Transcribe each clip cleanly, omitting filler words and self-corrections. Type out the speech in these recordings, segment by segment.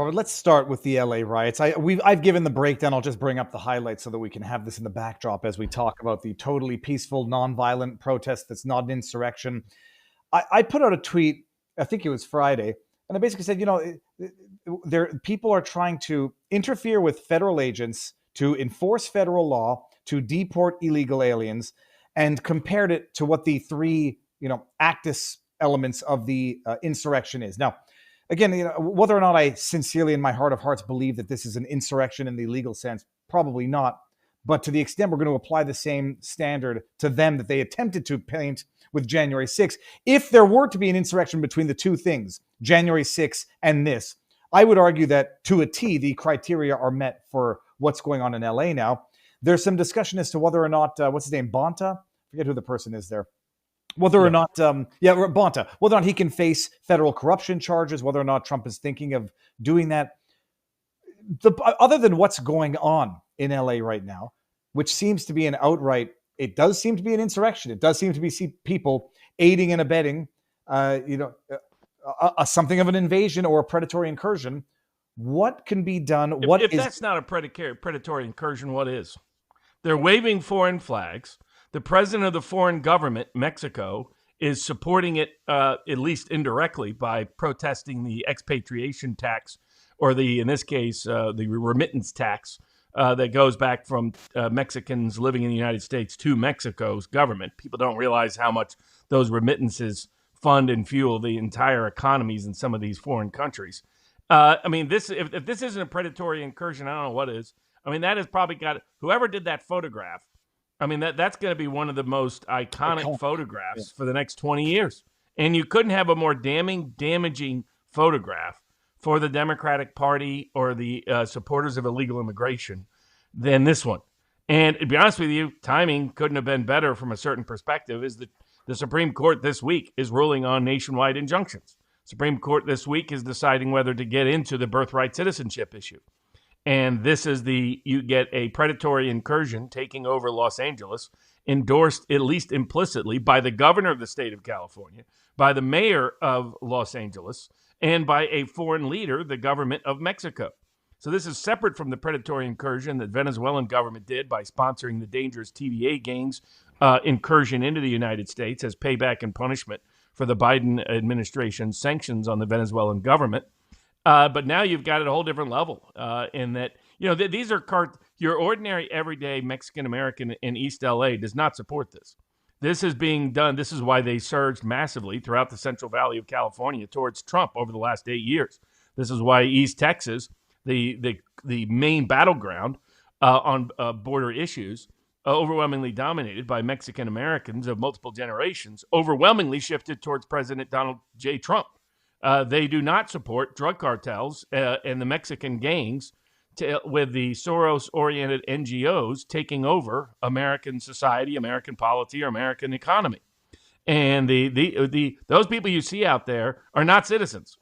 Robert, let's start with the LA riots. I've given the breakdown. I'll just bring up the highlights so that we can have this in the backdrop as we talk about the totally peaceful, nonviolent protest that's not an insurrection. I put out a tweet, I think it was Friday, and I basically said, people are trying to interfere with federal agents to enforce federal law, to deport illegal aliens, and compared it to what the three, actus elements of the insurrection is. Now, again, whether or not I sincerely in my heart of hearts believe that this is an insurrection in the legal sense, probably not. But to the extent we're going to apply the same standard to them that they attempted to paint with January 6th, if there were to be an insurrection between the two things, January 6th and this, I would argue that to a T, the criteria are met for what's going on in LA now. There's some discussion as to whether or not, what's his name, Bonta? I forget who the person is there. Whether or not, Bonta, whether or not he can face federal corruption charges, whether or not Trump is thinking of doing that. Other than what's going on in LA right now, which seems to be it does seem to be an insurrection. It does seem to be people aiding and abetting, something of an invasion or a predatory incursion. What can be done? If that's not a predatory incursion, what is? They're waving foreign flags. The president of the foreign government, Mexico, is supporting it, at least indirectly, by protesting the expatriation tax, or in this case, the remittance tax that goes back from Mexicans living in the United States to Mexico's government. People don't realize how much those remittances fund and fuel the entire economies in some of these foreign countries. If this isn't a predatory incursion, I don't know what is. That has probably got whoever did that photograph. That's going to be one of the most iconic photographs for the next 20 years. And you couldn't have a more damaging photograph for the Democratic Party or the supporters of illegal immigration than this one. And to be honest with you, timing couldn't have been better from a certain perspective, is that the Supreme Court this week is ruling on nationwide injunctions. Supreme Court this week is deciding whether to get into the birthright citizenship issue. And this is you get a predatory incursion taking over Los Angeles, endorsed at least implicitly by the governor of the state of California, by the mayor of Los Angeles, and by a foreign leader, the government of Mexico. So this is separate from the predatory incursion that Venezuelan government did by sponsoring the dangerous TVA gangs incursion into the United States as payback and punishment for the Biden administration's sanctions on the Venezuelan government. But now you've got it a whole different level in that, these are your ordinary, everyday Mexican-American in East LA does not support this. This is being done. This is why they surged massively throughout the Central Valley of California towards Trump over the last 8 years. This is why East Texas, the main battleground on border issues, overwhelmingly dominated by Mexican-Americans of multiple generations, overwhelmingly shifted towards President Donald J. Trump. They do not support drug cartels and the Mexican gangs with the Soros-oriented NGOs taking over American society, American polity, or American economy. And those people you see out there are not citizens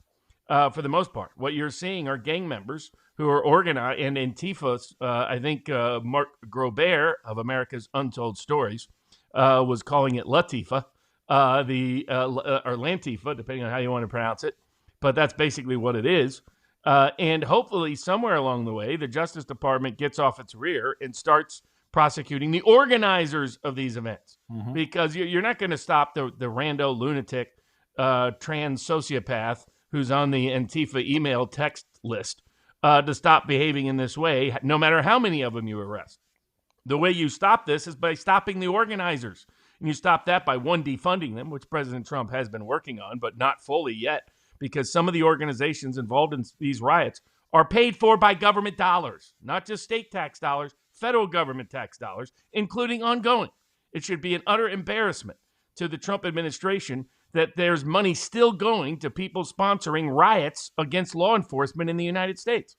for the most part. What you're seeing are gang members who are organized, and Antifa, I think Mark Grobert of America's Untold Stories was calling it Latifa. Or Lantifa, depending on how you want to pronounce it. But that's basically what it is. And hopefully somewhere along the way, the Justice Department gets off its rear and starts prosecuting the organizers of these events. Mm-hmm. Because you're not going to stop the rando lunatic trans sociopath who's on the Antifa email text list to stop behaving in this way, no matter how many of them you arrest. The way you stop this is by stopping the organizers. And you stop that by, one, defunding them, which President Trump has been working on, but not fully yet, because some of the organizations involved in these riots are paid for by government dollars, not just state tax dollars, federal government tax dollars, including ongoing. It should be an utter embarrassment to the Trump administration that there's money still going to people sponsoring riots against law enforcement in the United States.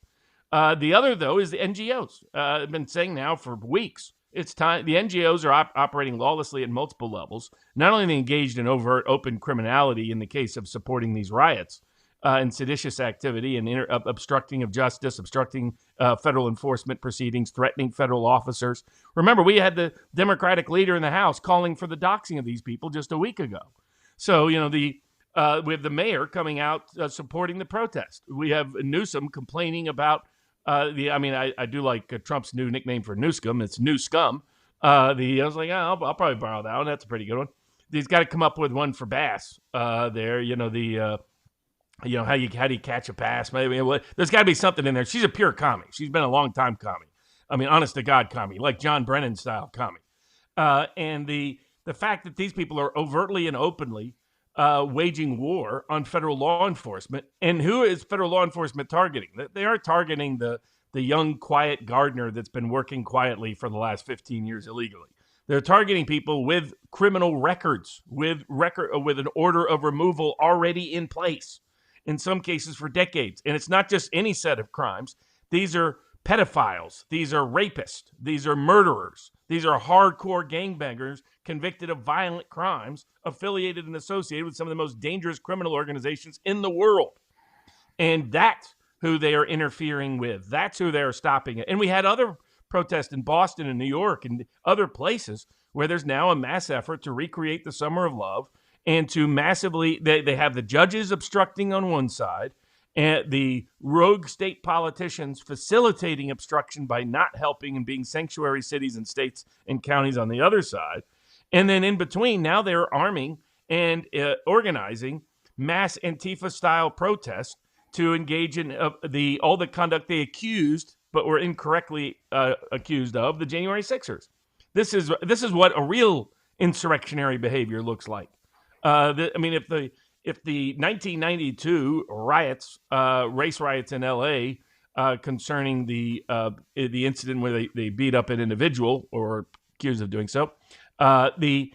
The other, though, is the NGOs. I've been saying now for weeks, it's time. The NGOs are operating lawlessly at multiple levels. Not only are they engaged in overt, open criminality in the case of supporting these riots and seditious activity and obstructing of justice, obstructing federal enforcement proceedings, threatening federal officers. Remember, we had the Democratic leader in the House calling for the doxing of these people just a week ago. So, We have the mayor coming out supporting the protest. We have Newsom complaining about I do like Trump's new nickname for Newscum. It's New Scum. I was like, oh, I'll probably borrow that one. That's a pretty good one. He's got to come up with one for Bass. There, how do you catch a pass? Maybe there's got to be something in there. She's a pure commie. She's been a long time commie. I mean, honest to God commie, like John Brennan style commie. And the fact that these people are overtly and openly waging war on federal law enforcement, and who is federal law enforcement targeting? They are targeting the young, quiet gardener that's been working quietly for the last 15 years illegally. They're targeting people with criminal records, with an order of removal already in place, in some cases for decades. And it's not just any set of crimes. These are pedophiles. These are rapists. These are murderers. These are hardcore gangbangers convicted of violent crimes, affiliated and associated with some of the most dangerous criminal organizations in the world. And that's who they are interfering with. That's who they are stopping it. And we had other protests in Boston and New York and other places where there's now a mass effort to recreate the Summer of Love and to massively, they have the judges obstructing on one side and the rogue state politicians facilitating obstruction by not helping and being sanctuary cities and states and counties on the other side. And then in between, now they're arming and organizing mass Antifa-style protests to engage in all the conduct they accused, but were incorrectly accused of, the January 6ers. This is what a real insurrectionary behavior looks like. If the 1992 riots, race riots in L.A. Concerning the incident where they beat up an individual or accused of doing so, the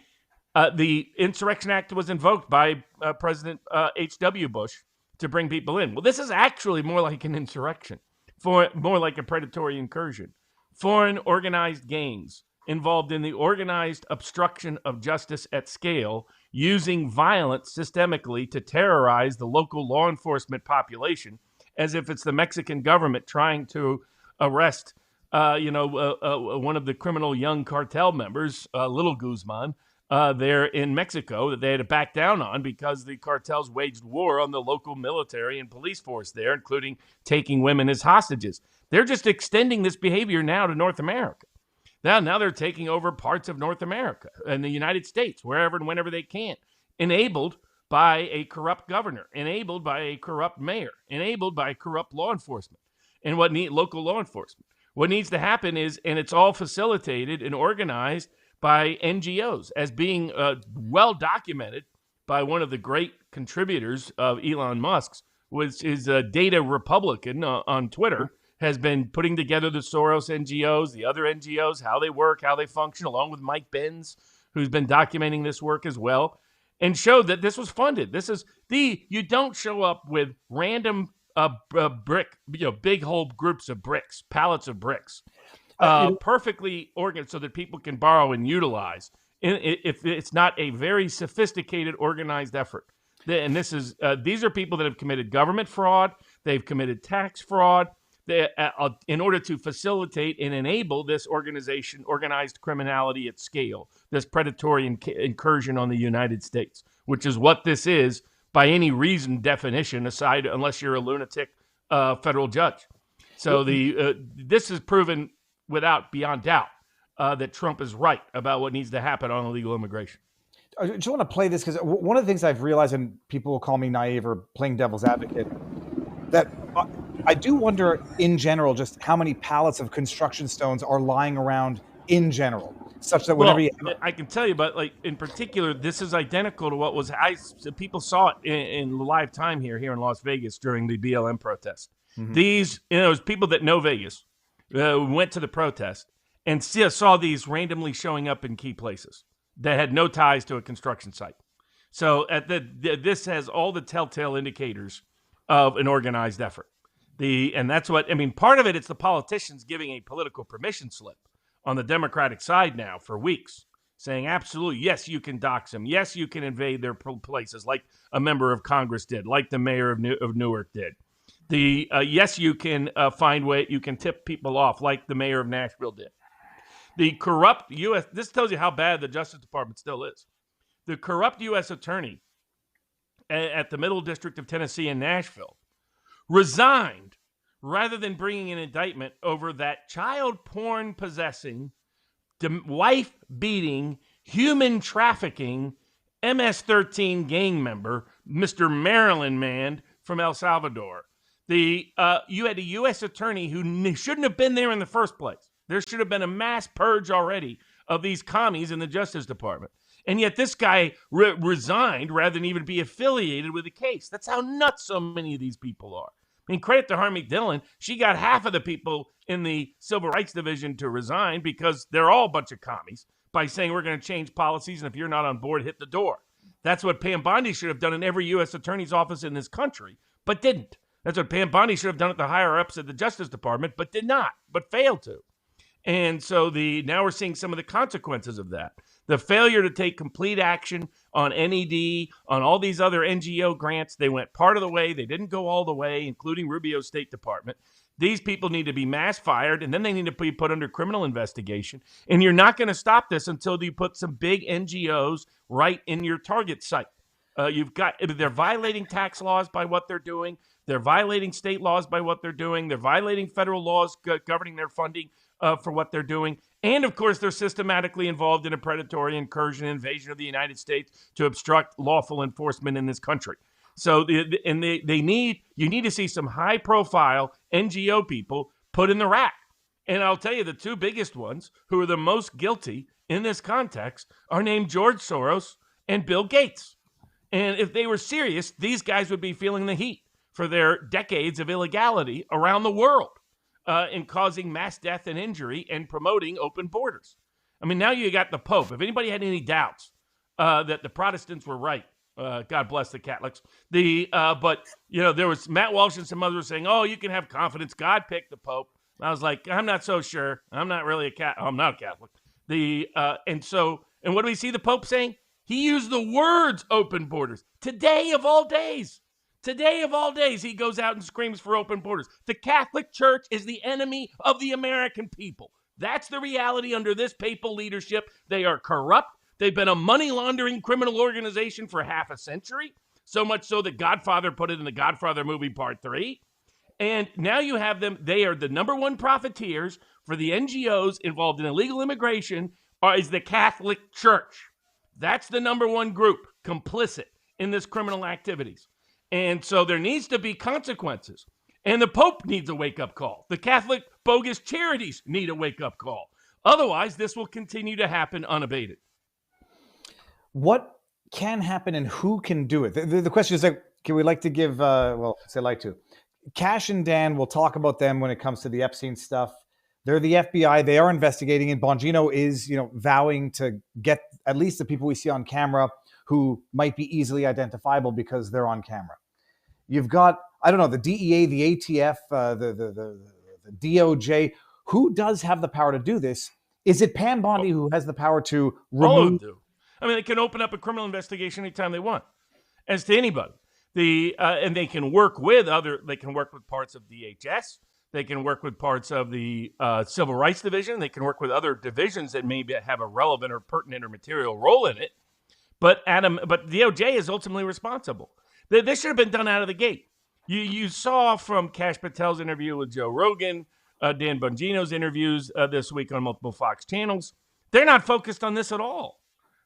Insurrection Act was invoked by President H.W. Bush to bring people in. Well, this is actually more like an insurrection, more like a predatory incursion. Foreign organized gangs involved in the organized obstruction of justice at scale, using violence systemically to terrorize the local law enforcement population, as if it's the Mexican government trying to arrest, one of the criminal young cartel members, Little Guzman, there in Mexico, that they had to back down on because the cartels waged war on the local military and police force there, including taking women as hostages. They're just extending this behavior now to North America. Now they're taking over parts of North America and the United States, wherever and whenever they can, enabled by a corrupt governor, enabled by a corrupt mayor, enabled by corrupt law enforcement and local law enforcement. What needs to happen is, and it's all facilitated and organized by NGOs, as being well documented by one of the great contributors of Elon Musk's, which is Data Republican on Twitter, has been putting together the Soros NGOs, the other NGOs, how they work, how they function, along with Mike Benz, who's been documenting this work as well, and showed that this was funded. You don't show up with random big whole groups of bricks, pallets of bricks, perfectly organized so that people can borrow and utilize. If it's not a very sophisticated, organized effort. And these are people that have committed government fraud, they've committed tax fraud, in order to facilitate and enable this organized criminality at scale, this predatory incursion on the United States, which is what this is by any reasoned definition, aside unless you're a lunatic federal judge. So this is proven beyond doubt that Trump is right about what needs to happen on illegal immigration. I just want to play this because one of the things I've realized, and people will call me naive or playing devil's advocate, that I do wonder in general just how many pallets of construction stones are lying around in general, such that whenever I can tell you, but like in particular, this is identical to what was people saw it in live time here in Las Vegas during the BLM protest. Mm-hmm. These, people that know Vegas went to the protest and saw these randomly showing up in key places that had no ties to a construction site. So this has all the telltale indicators of an organized effort. And that's part of it's the politicians giving a political permission slip on the Democratic side now for weeks, saying absolutely, yes, you can dox them. Yes, you can invade their places like a member of Congress did, like the mayor of Newark did. Yes, you can you can tip people off like the mayor of Nashville did. The corrupt U.S., this tells you how bad the Justice Department still is. The corrupt U.S. attorney at the Middle District of Tennessee in Nashville, resigned rather than bringing an indictment over that child porn possessing, wife beating, human trafficking MS-13 gang member, Mr. Maryland man from El Salvador. You had a U.S. attorney who shouldn't have been there in the first place. There should have been a mass purge already of these commies in the Justice Department. And yet this guy resigned rather than even be affiliated with the case. That's how nuts so many of these people are. I mean, credit to Harmony Dillon. She got half of the people in the Civil Rights Division to resign because they're all a bunch of commies by saying we're going to change policies, and if you're not on board, hit the door. That's what Pam Bondi should have done in every U.S. attorney's office in this country, but didn't. That's what Pam Bondi should have done at the higher-ups at the Justice Department, but did not, but failed to. And so now we're seeing some of the consequences of that. The failure to take complete action on NED, on all these other NGO grants. They went part of the way. They didn't go all the way, including Rubio's State Department. These people need to be mass fired, and then they need to be put under criminal investigation. And you're not going to stop this until you put some big NGOs right in your target site. They're violating tax laws by what they're doing. They're violating state laws by what they're doing. They're violating federal laws governing their funding for what they're doing. And, of course, they're systematically involved in a predatory incursion and invasion of the United States to obstruct lawful enforcement in this country. So you need to see some high-profile NGO people put in the rack. And I'll tell you, the two biggest ones who are the most guilty in this context are named George Soros and Bill Gates. And if they were serious, these guys would be feeling the heat for their decades of illegality around the world in causing mass death and injury and promoting open borders. I mean, now you got the Pope. If anybody had any doubts that the Protestants were right, God bless the Catholics. But there was Matt Walsh and some others saying, "Oh, you can have confidence. God picked the Pope." I was like, I'm not so sure. I'm not really a Catholic. I'm not a Catholic. And what do we see the Pope saying? He used the words "open borders." Today of all days, he goes out and screams for open borders. The Catholic Church is the enemy of the American people. That's the reality under this papal leadership. They are corrupt. They've been a money laundering criminal organization for half a century, so much so that Godfather put it in the Godfather movie Part 3. And now you have them. They are the number one profiteers for the NGOs involved in illegal immigration is the Catholic Church. That's the number one group complicit in this criminal activities. And so there needs to be consequences. And the Pope needs a wake-up call. The Catholic bogus charities need a wake-up call. Otherwise, this will continue to happen unabated. What can happen and who can do it? The question is, can we like to give, Cash and Dan, we'll talk about them when it comes to the Epstein stuff. They're the FBI. They are investigating, and Bongino is, vowing to get at least the people we see on camera who might be easily identifiable because they're on camera. You've got, the DEA, the ATF, the DOJ. Who does have the power to do this? Is it Pam Bondi who has the power to remove? All of them do. I mean, they can open up a criminal investigation anytime they want, as to anybody. And they can work with parts of DHS. They can work with parts of the Civil Rights Division. They can work with other divisions that maybe have a relevant or pertinent or material role in it. But DOJ is ultimately responsible. This should have been done out of the gate. You saw from Kash Patel's interview with Joe Rogan, Dan Bongino's interviews this week on multiple Fox channels. They're not focused on this at all.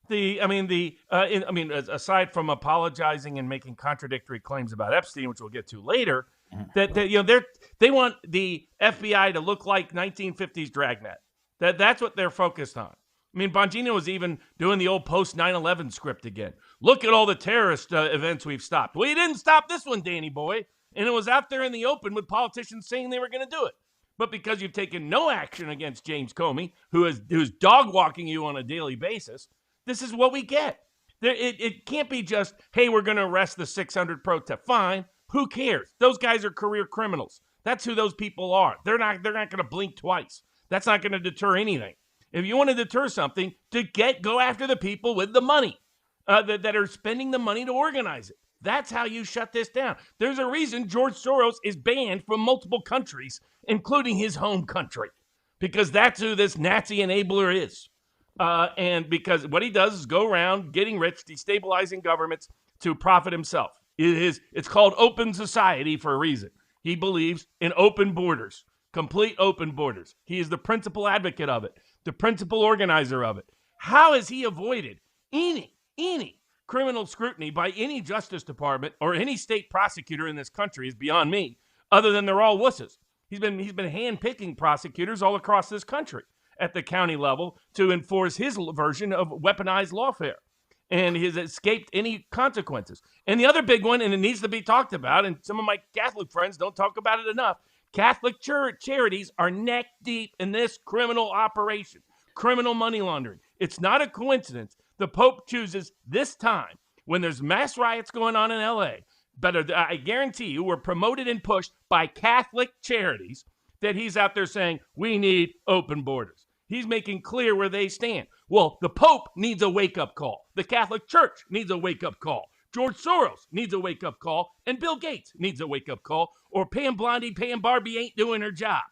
Aside from apologizing and making contradictory claims about Epstein, which we'll get to later, they want the FBI to look like 1950s Dragnet. That's what they're focused on. I mean, Bongino was even doing the old post 9/11 script again. Look at all the terrorist events we've stopped. Well, you didn't stop this one, Danny boy, and it was out there in the open with politicians saying they were going to do it. But because you've taken no action against James Comey, who's dog walking you on a daily basis. This is what we get. It can't be just, hey, we're going to arrest the 600 protest. Fine. Who cares? Those guys are career criminals. That's who those people are. They're not going to blink twice. That's not going to deter anything. If you want to deter something, go after the people with the money that are spending the money to organize it. That's how you shut this down. There's a reason George Soros is banned from multiple countries, including his home country, because that's who this Nazi enabler is. And because what he does is go around getting rich, destabilizing governments, to profit himself. It's called open society for a reason. He believes in open borders, complete open borders. He is the principal advocate of it, the principal organizer of it. How has he avoided any criminal scrutiny by any Justice Department or any state prosecutor in this country is beyond me, other than they're all wusses. He's been handpicking prosecutors all across this country at the county level to enforce his version of weaponized lawfare. And he's escaped any consequences. And the other big one, and it needs to be talked about, and some of my Catholic friends don't talk about it enough, Catholic charities are neck deep in this criminal operation, criminal money laundering. It's not a coincidence the Pope chooses this time when there's mass riots going on in L.A., but I guarantee you were promoted and pushed by Catholic charities that he's out there saying, we need open borders. He's making clear where they stand. Well, the Pope needs a wake-up call. The Catholic Church needs a wake-up call. George Soros needs a wake-up call. And Bill Gates needs a wake-up call. Or Pam Blondie, Pam Barbie ain't doing her job.